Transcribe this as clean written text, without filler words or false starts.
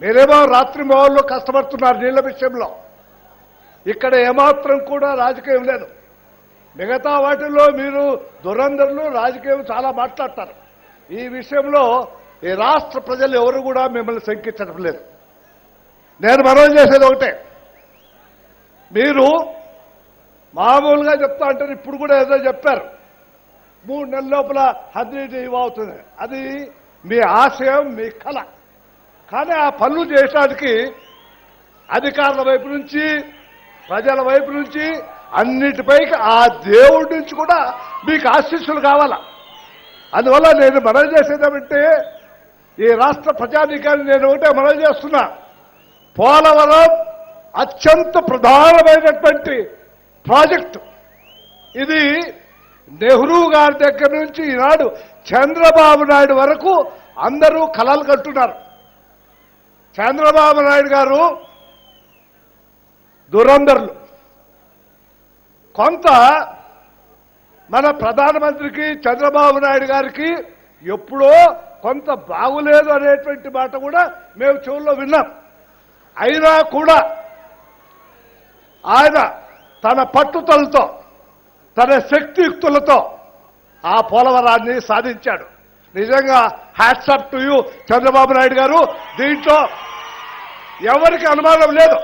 మీరేమో రాత్రి మోహన్లో కష్టపడుతున్నారు నీళ్ల విషయంలో. ఇక్కడ ఏమాత్రం కూడా రాజకీయం లేదు. మిగతా వాటిల్లో మీరు దురంధరులు రాజకీయం చాలా మాట్లాడతారు. ఈ విషయంలో ఈ రాష్ట్ర ప్రజలు ఎవరు కూడా మిమ్మల్ని శంకించడం లేదు. నేను మనవి చేసేది ఒకటే, మీరు మామూలుగా చెప్తా అంటారు, ఇప్పుడు కూడా ఏదో చెప్పారు 3 నెలల లోపల హద్దు అవుతుంది. అది మీ ఆశయం, మీ కళ. కానీ ఆ పనులు చేయడానికి అధికారుల వైపు నుంచి, ప్రజల వైపు నుంచి, అన్నిటిపైకి ఆ దేవుడి నుంచి కూడా మీకు ఆశీస్సులు కావాలా. అందువల్ల నేను మనవి చేసేదేమంటే, ఈ రాష్ట్ర ప్రజానీకాన్ని నేను ఒకటే మనవి చేస్తున్నా, పోలవరం అత్యంత ప్రధానమైనటువంటి ప్రాజెక్టు. ఇది నెహ్రూ గారి దగ్గర నుంచి ఈనాడు చంద్రబాబు నాయుడు వరకు అందరూ కలలు కంటున్నారు. చంద్రబాబు నాయుడు గారు దురంధరులు. కొంత మన ప్రధానమంత్రికి చంద్రబాబు నాయుడు గారికి ఎప్పుడో కొంత బాగులేదు అనేటువంటి మాట కూడా మేము చెవుల్లో విన్నాం. అయినా కూడా ఆయన తన పట్టుదలతో, తన శక్తియుక్తులతో ఆ పోలవరాన్ని సాధించాడు. నిజంగా hats up to you Chandrababu Naidu గారు. దీంట్లో ఎవరికి అనుమానం లేదు.